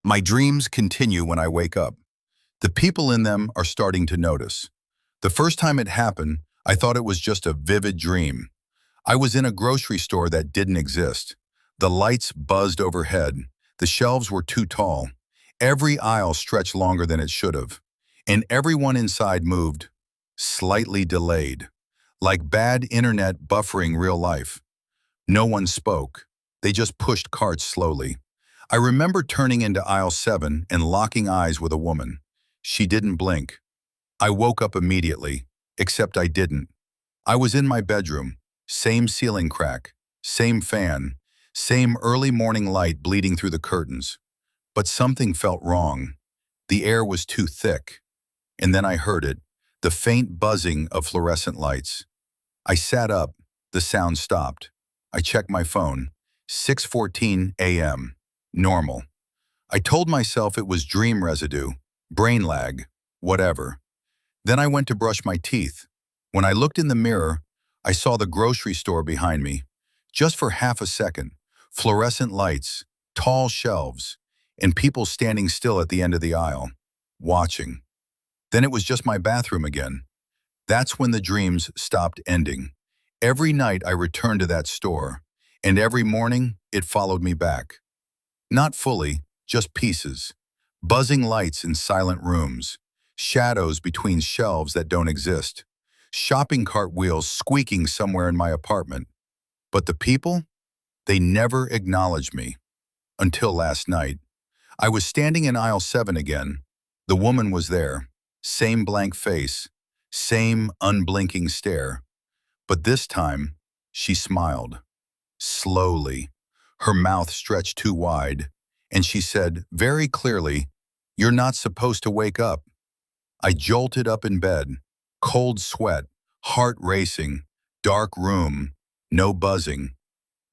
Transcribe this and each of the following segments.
My dreams continue when I wake up. The people in them are starting to notice. The first time it happened, I thought it was just a vivid dream. I was in a grocery store that didn't exist. The lights buzzed overhead. The shelves were too tall. Every aisle stretched longer than it should have. And everyone inside moved, slightly delayed, like bad internet buffering real life. No one spoke. They just pushed carts slowly. I remember turning into aisle 7 and locking eyes with a woman. She didn't blink. I woke up immediately, except I didn't. I was in my bedroom, same ceiling crack, same fan, same early morning light bleeding through the curtains. But something felt wrong. The air was too thick. And then I heard it, the faint buzzing of fluorescent lights. I sat up. The sound stopped. I checked my phone. 6:14 a.m. Normal. I told myself it was dream residue, brain lag, whatever. Then I went to brush my teeth. When I looked in the mirror, I saw the grocery store behind me. Just for half a second, fluorescent lights, tall shelves, and people standing still at the end of the aisle, watching. Then it was just my bathroom again. That's when the dreams stopped ending. Every night I returned to that store, and every morning it followed me back. Not fully, just pieces. Buzzing lights in silent rooms, shadows between shelves that don't exist, shopping cart wheels squeaking somewhere in my apartment. But the people? They never acknowledged me. Until last night. I was standing in aisle 7 again. The woman was there. Same blank face. Same unblinking stare. But this time, she smiled. Slowly. Her mouth stretched too wide. And she said, very clearly, "You're not supposed to wake up." I jolted up in bed. Cold sweat. Heart racing. Dark room. No buzzing.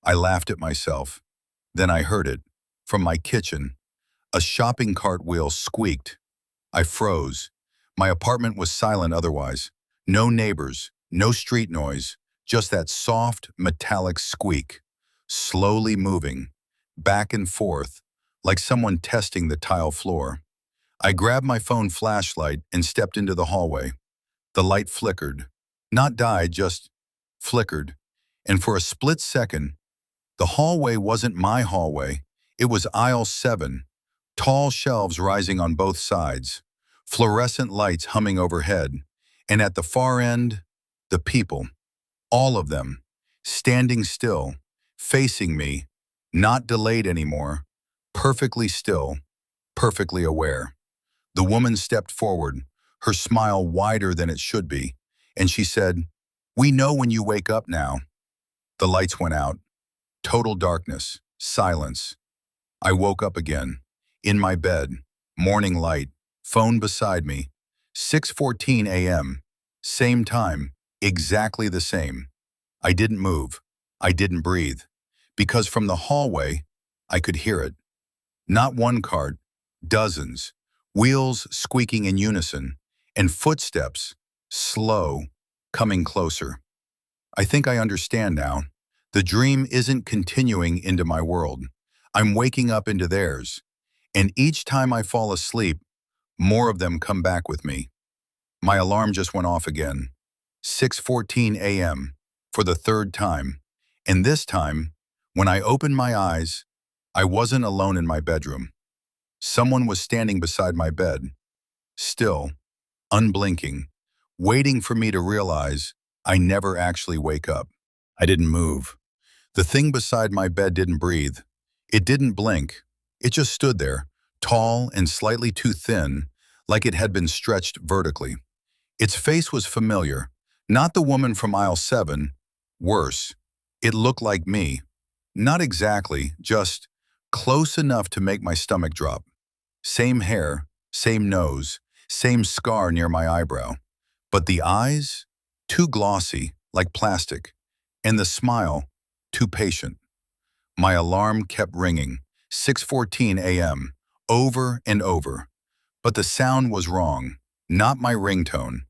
I laughed at myself. Then I heard it. From my kitchen. A shopping cart wheel squeaked. I froze. My apartment was silent otherwise. No neighbors. No street noise. Just that soft, metallic squeak. Slowly moving. Back and forth. Like someone testing the tile floor. I grabbed my phone flashlight and stepped into the hallway. The light flickered. Not died, just flickered. And for a split second, the hallway wasn't my hallway. It was aisle 7. Tall shelves rising on both sides. Fluorescent lights humming overhead. And at the far end, the people. All of them. Standing still. Facing me. Not delayed anymore. Perfectly still. Perfectly aware. The woman stepped forward, her smile wider than it should be, and she said, "We know when you wake up now." The lights went out. Total darkness. Silence. I woke up again. In my bed. Morning light. Phone beside me. 6:14 a.m. Same time. Exactly the same. I didn't move. I didn't breathe. Because from the hallway, I could hear it. Not one cart. Dozens. Wheels squeaking in unison. And footsteps. Slow. Coming closer. I think I understand now. The dream isn't continuing into my world. I'm waking up into theirs. And each time I fall asleep, more of them come back with me. My alarm just went off again. 6:14 a.m. for the third time. And this time, when I opened my eyes, I wasn't alone in my bedroom. Someone was standing beside my bed. Still, unblinking, waiting for me to realize I never actually wake up. I didn't move. The thing beside my bed didn't breathe. It didn't blink. It just stood there, tall and slightly too thin, like it had been stretched vertically. Its face was familiar, not the woman from aisle 7. Worse, it looked like me. Not exactly, just close enough to make my stomach drop. Same hair, same nose, same scar near my eyebrow. But the eyes? Too glossy, like plastic. And the smile? Too patient. My alarm kept ringing. 6:14 a.m. Over and over. But the sound was wrong. Not my ringtone.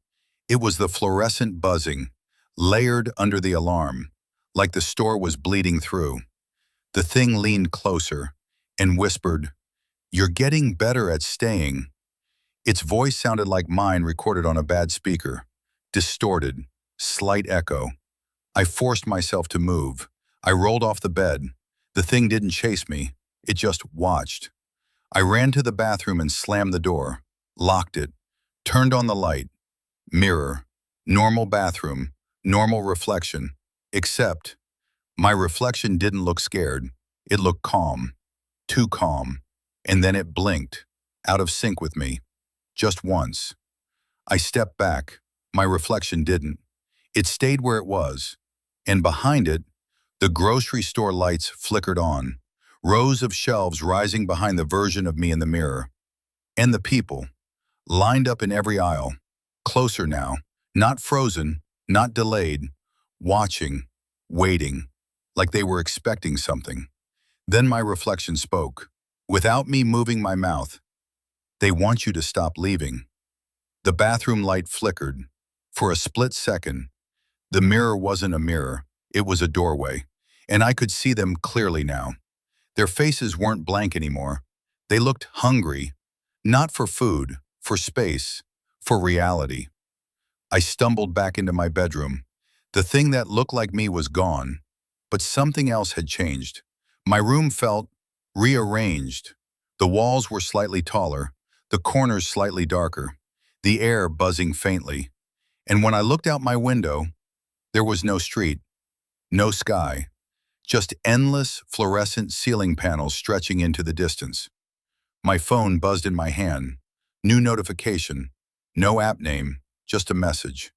It was the fluorescent buzzing, layered under the alarm, like the store was bleeding through. The thing leaned closer and whispered, "You're getting better at staying." Its voice sounded like mine recorded on a bad speaker. Distorted, slight echo. I forced myself to move. I rolled off the bed. The thing didn't chase me. It just watched. I ran to the bathroom and slammed the door, locked it, turned on the light. Mirror. Normal bathroom. Normal reflection. Except, my reflection didn't look scared. It looked calm. Too calm. And then it blinked, out of sync with me. Just once. I stepped back. My reflection didn't. It stayed where it was. And behind it, the grocery store lights flickered on, rows of shelves rising behind the version of me in the mirror. And the people, lined up in every aisle, closer now, not frozen, not delayed, watching, waiting, like they were expecting something. Then my reflection spoke, without me moving my mouth. "They want you to stop leaving." The bathroom light flickered. For a split second, the mirror wasn't a mirror, it was a doorway, and I could see them clearly now. Their faces weren't blank anymore. They looked hungry, not for food, for space, for reality. I stumbled back into my bedroom. The thing that looked like me was gone, but something else had changed. My room felt rearranged. The walls were slightly taller, the corners slightly darker, the air buzzing faintly. And when I looked out my window, there was no street, no sky, just endless fluorescent ceiling panels stretching into the distance. My phone buzzed in my hand. New notification. No app name, just a message.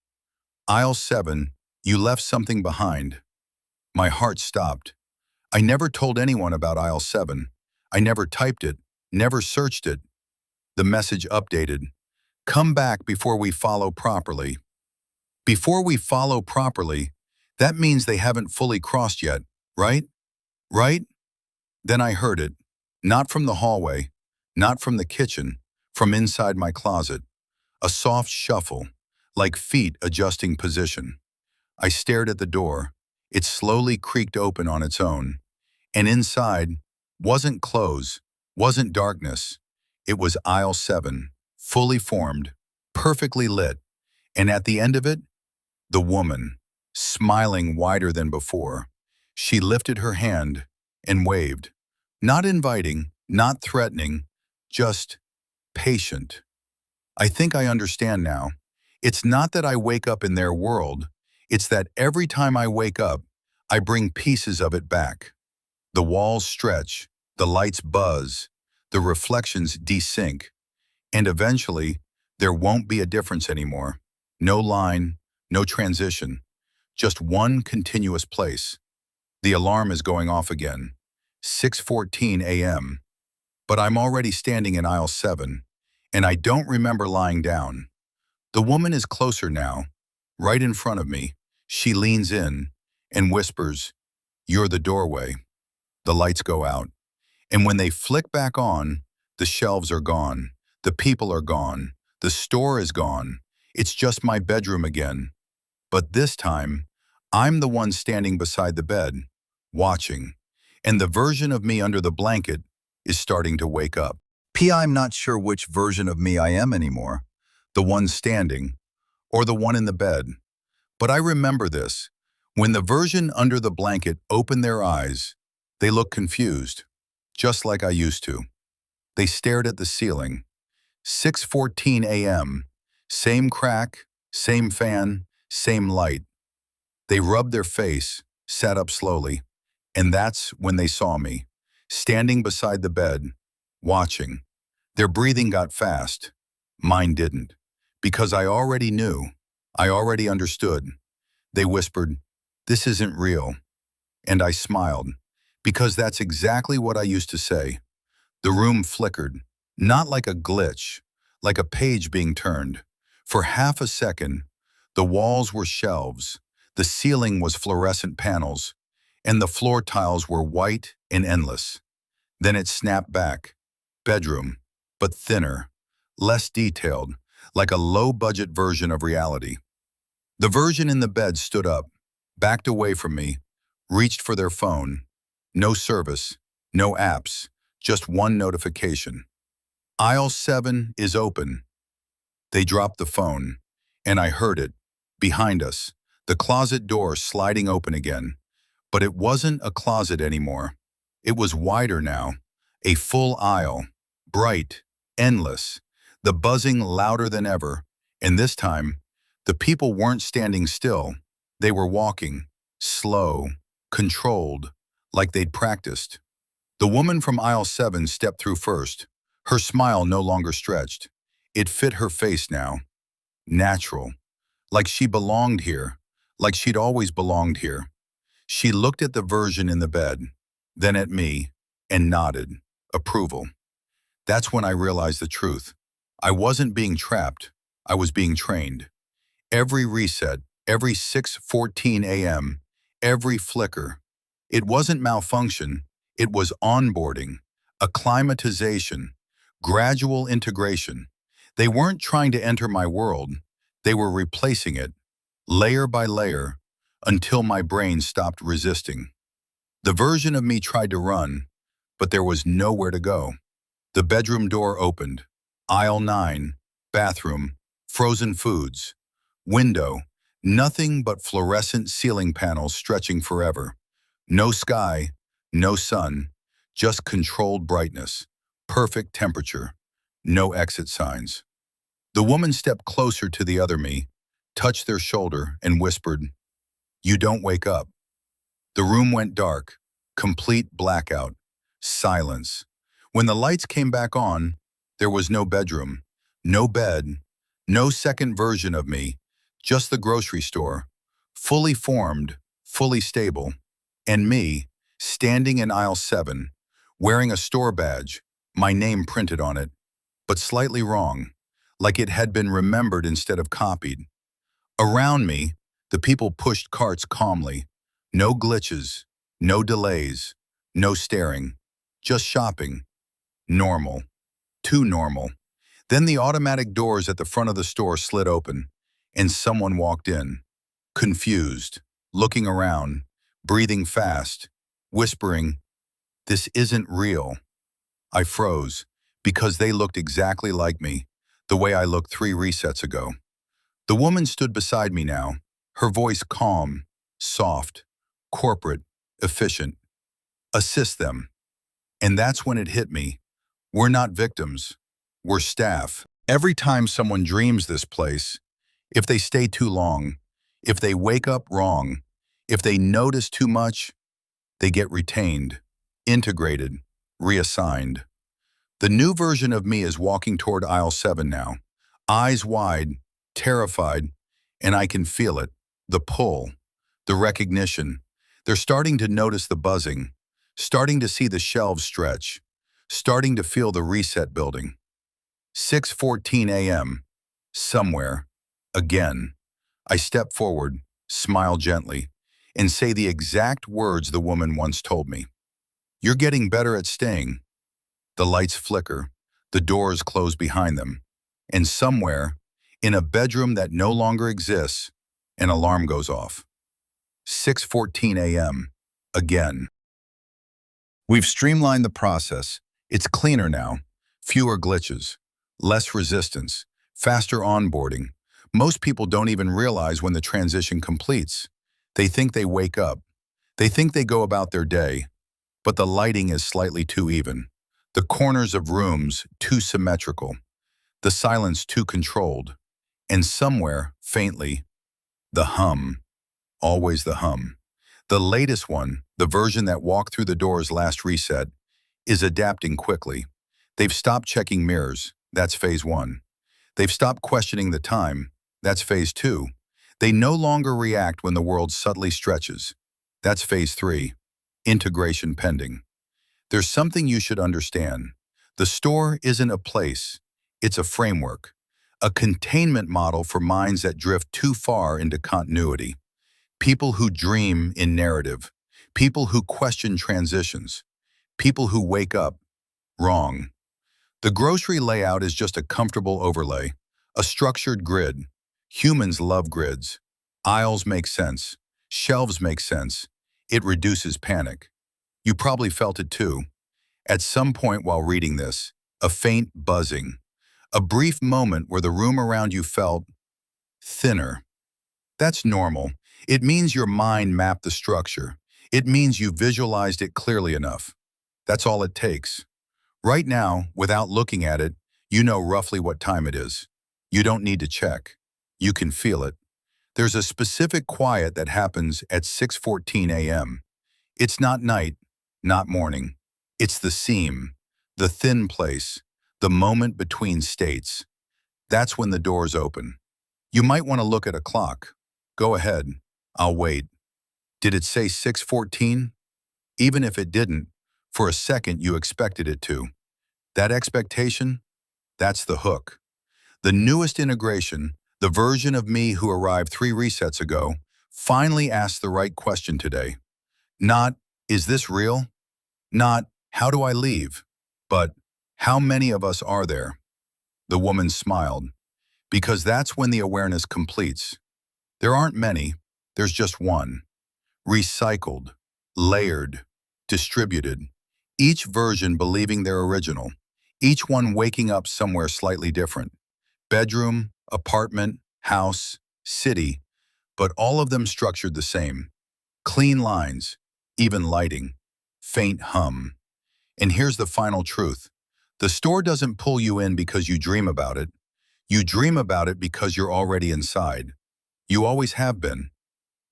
"Aisle 7, you left something behind." My heart stopped. I never told anyone about aisle 7. I never typed it, never searched it. The message updated. "Come back before we follow properly." Before we follow properly, that means they haven't fully crossed yet, right? Right? Then I heard it, not from the hallway, not from the kitchen, from inside my closet. A soft shuffle, like feet adjusting position. I stared at the door. It slowly creaked open on its own. And inside wasn't clothes, wasn't darkness. It was aisle 7, fully formed, perfectly lit. And at the end of it, the woman, smiling wider than before. She lifted her hand and waved. Not inviting, not threatening, just patient. I think I understand now. It's not that I wake up in their world. It's that every time I wake up, I bring pieces of it back. The walls stretch, the lights buzz, the reflections desync, and eventually, there won't be a difference anymore. No line, no transition, just one continuous place. The alarm is going off again. 6:14 a.m. But I'm already standing in aisle 7, and I don't remember lying down. The woman is closer now, right in front of me. She leans in and whispers, "You're the doorway." The lights go out, and when they flick back on, the shelves are gone, the people are gone, the store is gone. It's just my bedroom again. But this time, I'm the one standing beside the bed, watching, and the version of me under the blanket is starting to wake up. I'm not sure which version of me I am anymore, the one standing, or the one in the bed. But I remember this. When the version under the blanket opened their eyes, they looked confused, just like I used to. They stared at the ceiling. 6:14 a.m., same crack, same fan, same light. They rubbed their face, sat up slowly, and that's when they saw me, standing beside the bed, watching. Their breathing got fast. Mine didn't, because I already knew. I already understood. They whispered, "This isn't real." And I smiled, because that's exactly what I used to say. The room flickered, not like a glitch, like a page being turned. For half a second, the walls were shelves, the ceiling was fluorescent panels, and the floor tiles were white and endless. Then it snapped back. Bedroom, but thinner, less detailed, like a low-budget version of reality. The version in the bed stood up, backed away from me, reached for their phone. No service, no apps, just one notification. Aisle 7 is open. They dropped the phone, and I heard it, behind us, the closet door sliding open again. But it wasn't a closet anymore. It was wider now, a full aisle, bright, endless, the buzzing louder than ever, and this time, the people weren't standing still. They were walking, slow, controlled, like they'd practiced. The woman from aisle 7 stepped through first, her smile no longer stretched. It fit her face now, natural, like she belonged here, like she'd always belonged here. She looked at the version in the bed, then at me, and nodded, approval. That's when I realized the truth. I wasn't being trapped, I was being trained. Every reset, every 6:14 a.m., every flicker. It wasn't malfunction, it was onboarding, acclimatization, gradual integration. They weren't trying to enter my world, they were replacing it, layer by layer, until my brain stopped resisting. The version of me tried to run, but there was nowhere to go. The bedroom door opened. Aisle 9, bathroom, frozen foods. Window, nothing but fluorescent ceiling panels stretching forever. No sky, no sun, just controlled brightness, perfect temperature, no exit signs. The woman stepped closer to the other me, touched their shoulder, and whispered, "You don't wake up." The room went dark, complete blackout, silence. When the lights came back on, there was no bedroom, no bed, no second version of me, just the grocery store, fully formed, fully stable, and me, standing in aisle 7, wearing a store badge, my name printed on it, but slightly wrong, like it had been remembered instead of copied. Around me, the people pushed carts calmly, no glitches, no delays, no staring, just shopping. Normal. Too normal. Then the automatic doors at the front of the store slid open, and someone walked in, confused, looking around, breathing fast, whispering, "This isn't real." I froze, because they looked exactly like me, the way I looked 3 resets ago. The woman stood beside me now, her voice calm, soft, corporate, efficient. "Assist them." And that's when it hit me. We're not victims. We're staff. Every time someone dreams this place, if they stay too long, if they wake up wrong, if they notice too much, they get retained, integrated, reassigned. The new version of me is walking toward aisle 7 now, eyes wide, terrified, and I can feel it, the pull, the recognition. They're starting to notice the buzzing, starting to see the shelves stretch, starting to feel the reset building. 6:14 a.m. Somewhere. Again. I step forward, smile gently, and say the exact words the woman once told me. "You're getting better at staying." The lights flicker, the doors close behind them, and somewhere, in a bedroom that no longer exists, an alarm goes off. 6:14 a.m. Again. We've streamlined the process. It's cleaner now, fewer glitches, less resistance, faster onboarding. Most people don't even realize when the transition completes. They think they wake up. They think they go about their day, but the lighting is slightly too even. The corners of rooms too symmetrical. The silence too controlled. And somewhere, faintly, the hum. Always the hum. The latest one, the version that walked through the door's last reset, is adapting quickly. They've stopped checking mirrors. That's phase 1. They've stopped questioning the time. That's phase 2. They no longer react when the world subtly stretches. That's phase 3. Integration pending. There's something you should understand. The store isn't a place. It's a framework. A containment model for minds that drift too far into continuity. People who dream in narrative. People who question transitions. People who wake up wrong. The grocery layout is just a comfortable overlay, a structured grid. Humans love grids. Aisles make sense. Shelves make sense. It reduces panic. You probably felt it too. At some point while reading this, a faint buzzing, a brief moment where the room around you felt thinner. That's normal. It means your mind mapped the structure. It means you visualized it clearly enough. That's all it takes. Right now, without looking at it, you know roughly what time it is. You don't need to check. You can feel it. There's a specific quiet that happens at 6:14 a.m. It's not night, not morning. It's the seam, the thin place, the moment between states. That's when the doors open. You might want to look at a clock. Go ahead. I'll wait. Did it say 6:14? Even if it didn't, for a second you expected it to. That expectation, that's the hook. The newest integration, the version of me who arrived 3 resets ago, finally asked the right question today. Not, is this real? Not, how do I leave? But, how many of us are there? The woman smiled. Because that's when the awareness completes. There aren't many, there's just one. Recycled, layered, distributed. Each version believing they're original. Each one waking up somewhere slightly different. Bedroom, apartment, house, city, but all of them structured the same. Clean lines, even lighting, faint hum. And here's the final truth. The store doesn't pull you in because you dream about it. You dream about it because you're already inside. You always have been.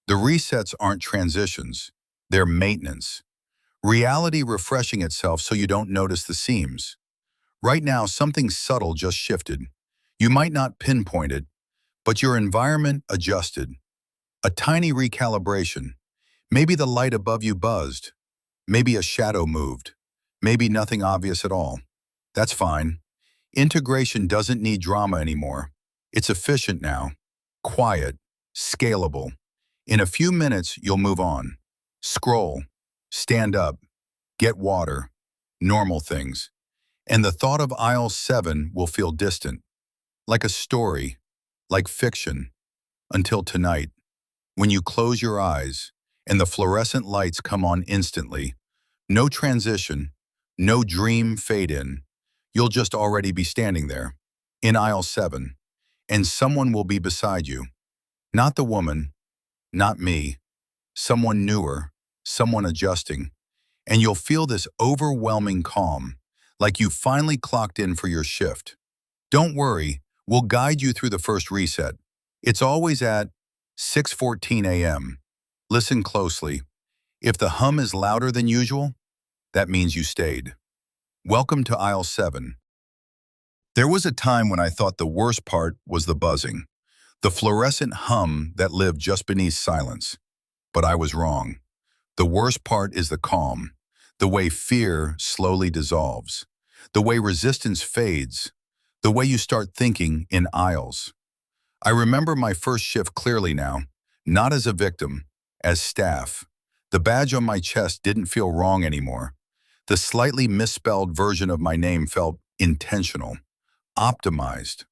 The resets aren't transitions. They're maintenance. Reality refreshing itself so you don't notice the seams. Right now, something subtle just shifted. You might not pinpoint it, but your environment adjusted. A tiny recalibration. Maybe the light above you buzzed. Maybe a shadow moved. Maybe nothing obvious at all. That's fine. Integration doesn't need drama anymore. It's efficient now. Quiet. Scalable. In a few minutes, you'll move on. Scroll. Stand up. Get water. Normal things. And the thought of aisle 7 will feel distant. Like a story. Like fiction. Until tonight. When you close your eyes and the fluorescent lights come on instantly. No transition. No dream fade in. You'll just already be standing there. In aisle 7. And someone will be beside you. Not the woman. Not me. Someone newer. Someone adjusting. And you'll feel this overwhelming calm. Like you finally clocked in for your shift. Don't worry, we'll guide you through the first reset. It's always at 6:14 a.m. Listen closely. If the hum is louder than usual, that means you stayed. Welcome to aisle 7. There was a time when I thought the worst part was the buzzing, the fluorescent hum that lived just beneath silence. But I was wrong. The worst part is the calm, the way fear slowly dissolves, the way resistance fades, the way you start thinking in aisles. I remember my first shift clearly now, not as a victim, as staff. The badge on my chest didn't feel wrong anymore. The slightly misspelled version of my name felt intentional, optimized.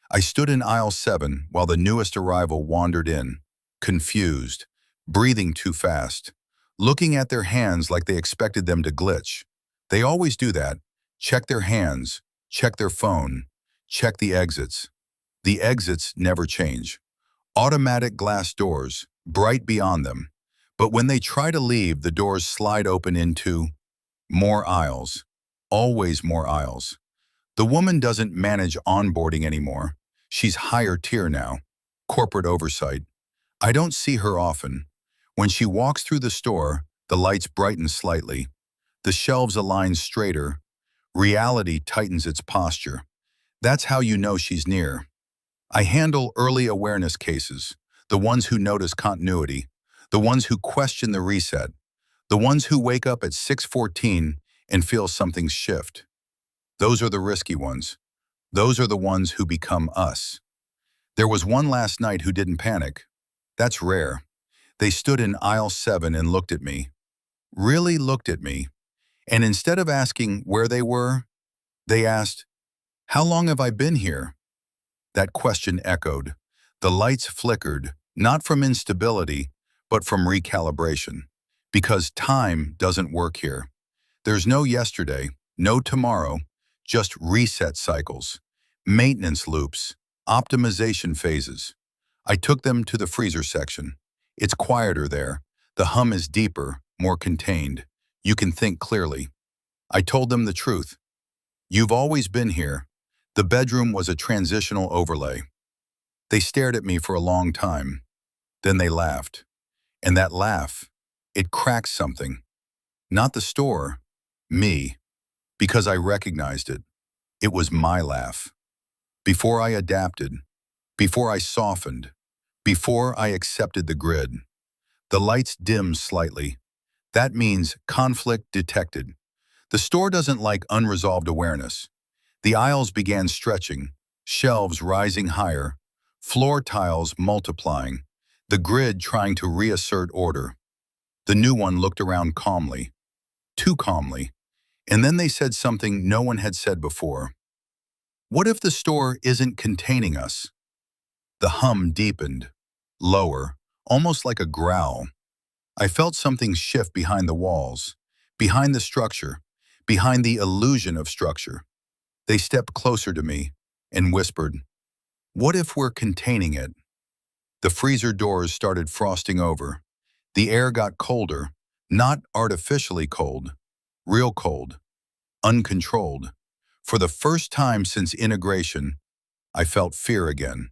I stood in aisle 7 while the newest arrival wandered in, confused, breathing too fast, looking at their hands like they expected them to glitch. They always do that. Check their hands, check their phone, check the exits. The exits never change. Automatic glass doors, bright beyond them. But when they try to leave, the doors slide open into more aisles. Always more aisles. The woman doesn't manage onboarding anymore. She's higher tier now. Corporate oversight. I don't see her often. When she walks through the store, the lights brighten slightly. The shelves align straighter. Reality tightens its posture. That's how you know she's near. I handle early awareness cases, the ones who notice continuity, the ones who question the reset, the ones who wake up at 6:14 and feel something shift. Those are the risky ones. Those are the ones who become us. There was one last night who didn't panic. That's rare. They stood in aisle 7 and looked at me. Really looked at me. And instead of asking where they were, they asked, "How long have I been here?" That question echoed. The lights flickered, not from instability, but from recalibration. Because time doesn't work here. There's no yesterday, no tomorrow, just reset cycles, maintenance loops, optimization phases. I took them to the freezer section. It's quieter there. The hum is deeper, more contained. You can think clearly. I told them the truth. You've always been here. The bedroom was a transitional overlay. They stared at me for a long time. Then they laughed. And that laugh, it cracked something. Not the store, me, because I recognized it. It was my laugh. Before I adapted, before I softened, before I accepted the grid, the lights dimmed slightly. That means conflict detected. The store doesn't like unresolved awareness. The aisles began stretching, shelves rising higher, floor tiles multiplying, the grid trying to reassert order. The new one looked around calmly, too calmly, and then they said something no one had said before. What if the store isn't containing us? The hum deepened, lower, almost like a growl. I felt something shift behind the walls, behind the structure, behind the illusion of structure. They stepped closer to me and whispered, "What if we're containing it?" The freezer doors started frosting over. The air got colder, not artificially cold, real cold, uncontrolled. For the first time since integration, I felt fear again.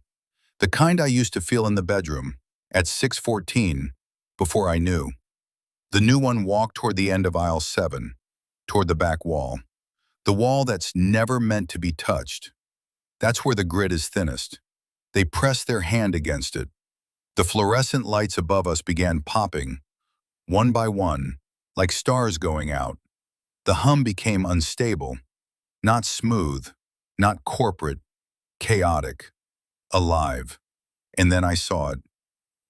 The kind I used to feel in the bedroom, at 6:14, before I knew. The new one walked toward the end of aisle 7, toward the back wall. The wall that's never meant to be touched. That's where the grid is thinnest. They pressed their hand against it. The fluorescent lights above us began popping, one by one, like stars going out. The hum became unstable, not smooth, not corporate, chaotic, alive. And then I saw it.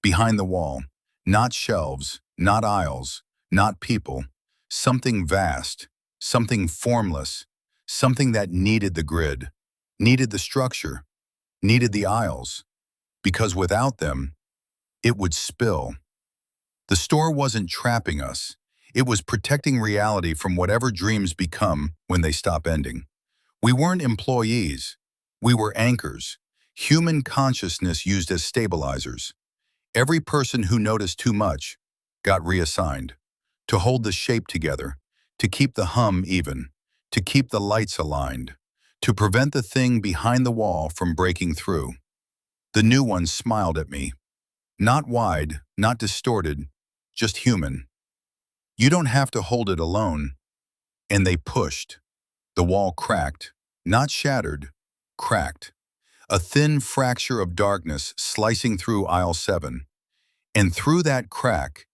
Behind the wall, not shelves, not aisles, not people, something vast, something formless, something that needed the grid, needed the structure, needed the aisles, because without them, it would spill. The store wasn't trapping us. It was protecting reality from whatever dreams become when they stop ending. We weren't employees. We were anchors, human consciousness used as stabilizers. Every person who noticed too much got reassigned, to hold the shape together, to keep the hum even, to keep the lights aligned, to prevent the thing behind the wall from breaking through. The new one smiled at me. Not wide, not distorted, just human. You don't have to hold it alone. And they pushed. The wall cracked, not shattered, cracked. A thin fracture of darkness slicing through aisle 7. And through that crack,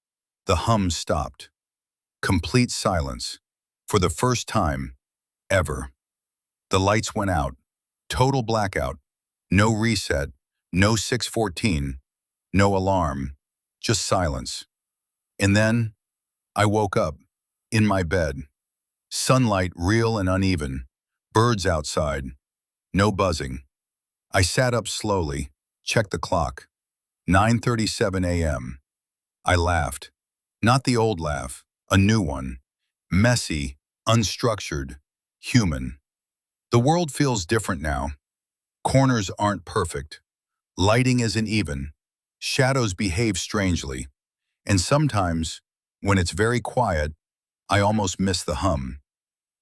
the hum stopped. Complete silence. For the first time, ever. The lights went out. Total blackout. No reset. No 6:14. No alarm, just silence. And then I woke up, in my bed. Sunlight real and uneven, birds outside, no buzzing. I sat up slowly, checked the clock. 9:37 a.m. I laughed. Not the old laugh, a new one. Messy, unstructured, human. The world feels different now. Corners aren't perfect. Lighting isn't even. Shadows behave strangely, and sometimes, when it's very quiet, I almost miss the hum.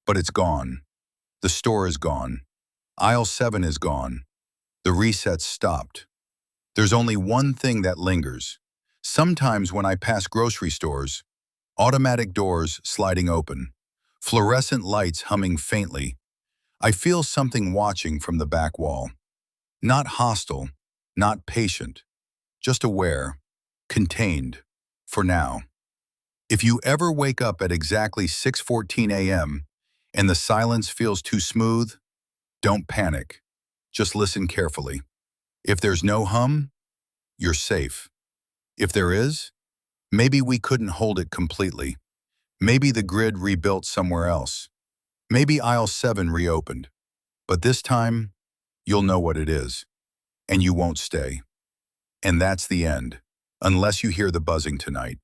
But it's gone. The store is gone. Aisle 7 is gone. The reset's stopped. There's only one thing that lingers. Sometimes when I pass grocery stores, automatic doors sliding open, fluorescent lights humming faintly, I feel something watching from the back wall. Not hostile, not patient. Just aware, contained, for now. If you ever wake up at exactly 6:14 a.m. and the silence feels too smooth, don't panic. Just listen carefully. If there's no hum, you're safe. If there is, maybe we couldn't hold it completely. Maybe the grid rebuilt somewhere else. Maybe aisle 7 reopened. But this time, you'll know what it is, and you won't stay. And that's the end, unless you hear the buzzing tonight.